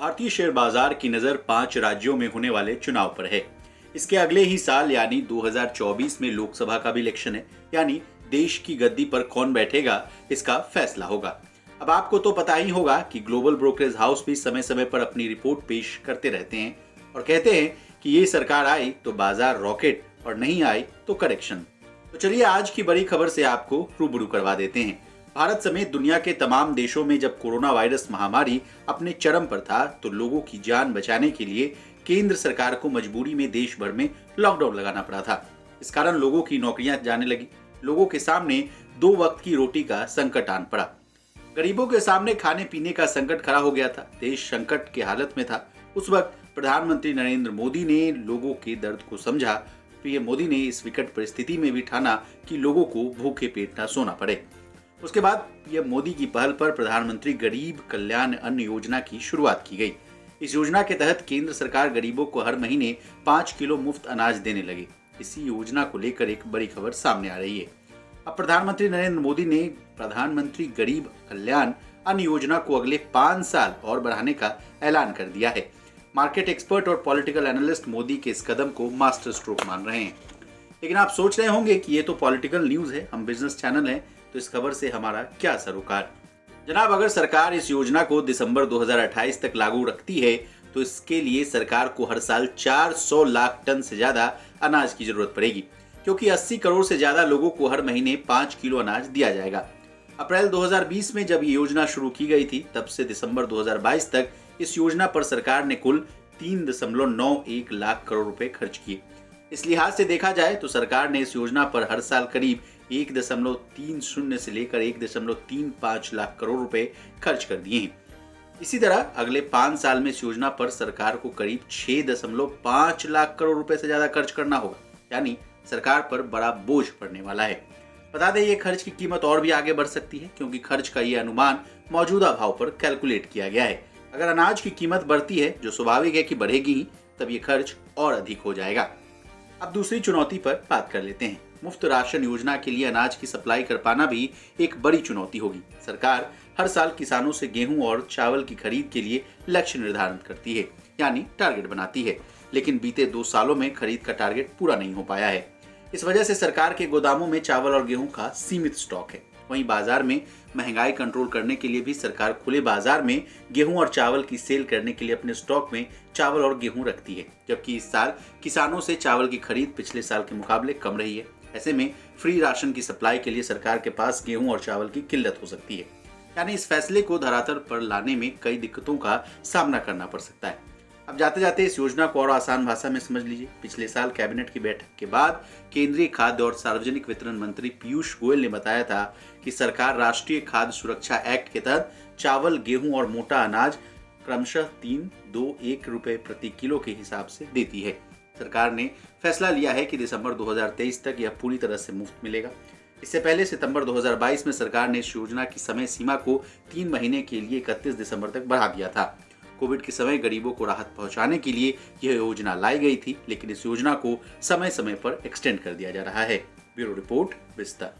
भारतीय शेयर बाजार की नजर 5 राज्यों में होने वाले चुनाव पर है। इसके अगले ही साल यानी 2024 में लोकसभा का भी इलेक्शन है, यानी देश की गद्दी पर कौन बैठेगा इसका फैसला होगा। अब आपको तो पता ही होगा कि ग्लोबल ब्रोकरेज हाउस भी समय समय पर अपनी रिपोर्ट पेश करते रहते हैं और कहते हैं कि ये सरकार आई तो बाजार रॉकेट और नहीं आई तो करेक्शन। तो चलिए आज की बड़ी खबर से आपको रूबरू करवा देते हैं। भारत समेत दुनिया के तमाम देशों में जब कोरोना वायरस महामारी अपने चरम पर था तो लोगों की जान बचाने के लिए केंद्र सरकार को मजबूरी में देश भर में लॉकडाउन लगाना पड़ा था। इस कारण लोगों की नौकरियां जाने लगी। लोगों के सामने 2 वक्त की रोटी का संकट आन पड़ा। गरीबों के सामने खाने पीने का संकट खड़ा हो गया था। देश संकट की हालत में था। उस वक्त प्रधानमंत्री नरेंद्र मोदी ने लोगों के दर्द को समझा। पीएम मोदी ने इस विकट परिस्थिति में भी ठाना कि लोगों को भूखे पेट न सोना पड़े। उसके बाद पीएम मोदी की पहल पर प्रधानमंत्री गरीब कल्याण अन्न योजना की शुरुआत की गई। इस योजना के तहत केंद्र सरकार गरीबों को हर महीने 5 किलो मुफ्त अनाज देने लगी। इसी योजना को लेकर एक बड़ी खबर सामने आ रही है। अब प्रधानमंत्री नरेंद्र मोदी ने प्रधानमंत्री गरीब कल्याण अन्न योजना को अगले 5 साल और बढ़ाने का ऐलान कर दिया है। मार्केट एक्सपर्ट और पॉलिटिकल एनालिस्ट मोदी के इस कदम को मास्टर स्ट्रोक मान रहे हैं। लेकिन आप सोच रहे होंगे कि ये तो पॉलिटिकल न्यूज है, हम बिजनेस चैनल हैं, तो इस खबर से हमारा क्या सरोकार। जनाब, अगर सरकार इस योजना को दिसंबर 2028 तक लागू रखती है तो इसके लिए सरकार को हर साल 400 लाख टन से ज्यादा अनाज की जरूरत पड़ेगी, क्योंकि 80 करोड़ से ज्यादा लोगों को हर महीने 5 किलो अनाज दिया जाएगा। अप्रैल 2020 में जब ये योजना शुरू की गई थी तब से दिसंबर 2022 तक इस योजना पर सरकार ने कुल 3.91 लाख करोड़ रुपए खर्च किए। इस लिहाज से देखा जाए तो सरकार ने इस योजना पर हर साल करीब 1.30 से लेकर 1.35 लाख करोड़ रुपए खर्च कर दिए हैं। इसी तरह अगले 5 साल में इस योजना पर सरकार को करीब 6.5 लाख करोड़ रुपए से ज्यादा खर्च करना होगा, यानी सरकार पर बड़ा बोझ पड़ने वाला है। बता दें ये खर्च की कीमत और भी आगे बढ़ सकती है, क्योंकि खर्च का ये अनुमान मौजूदा भाव पर कैलकुलेट किया गया है। अगर अनाज की कीमत बढ़ती है, जो स्वाभाविक है कि बढ़ेगी ही, तब ये खर्च और अधिक हो जाएगा। अब दूसरी चुनौती पर बात कर लेते हैं। मुफ्त राशन योजना के लिए अनाज की सप्लाई कर पाना भी एक बड़ी चुनौती होगी। सरकार हर साल किसानों से गेहूं और चावल की खरीद के लिए लक्ष्य निर्धारित करती है, यानी टारगेट बनाती है, लेकिन बीते 2 सालों में खरीद का टारगेट पूरा नहीं हो पाया है। इस वजह से सरकार के गोदामों में चावल और गेहूं का सीमित स्टॉक है। वहीं बाजार में महंगाई कंट्रोल करने के लिए भी सरकार खुले बाजार में गेहूं और चावल की सेल करने के लिए अपने स्टॉक में चावल और गेहूं रखती है, जबकि इस साल किसानों से चावल की खरीद पिछले साल के मुकाबले कम रही है। ऐसे में फ्री राशन की सप्लाई के लिए सरकार के पास गेहूं और चावल की किल्लत हो सकती है, यानी इस फैसले को धरातल पर लाने में कई दिक्कतों का सामना करना पड़ सकता है। अब जाते जाते इस योजना को और आसान भाषा में समझ लीजिए। पिछले साल कैबिनेट की बैठक के बाद केंद्रीय खाद्य और सार्वजनिक वितरण मंत्री पीयूष गोयल ने बताया था कि सरकार राष्ट्रीय खाद्य सुरक्षा एक्ट के तहत चावल, गेहूं और मोटा अनाज क्रमशः 3-2-1 रुपए प्रति किलो के हिसाब से देती है। सरकार ने फैसला लिया है कि दिसंबर 2023 तक यह पूरी तरह से मुफ्त मिलेगा। इससे पहले सितंबर 2022 में सरकार ने इस योजना की समय सीमा को 3 महीने के लिए 31 दिसंबर तक बढ़ा दिया था। कोविड के समय गरीबों को राहत पहुंचाने के लिए यह योजना लाई गई थी, लेकिन इस योजना को समय समय पर एक्सटेंड कर दिया जा रहा है। ब्यूरो रिपोर्ट, विस्तार।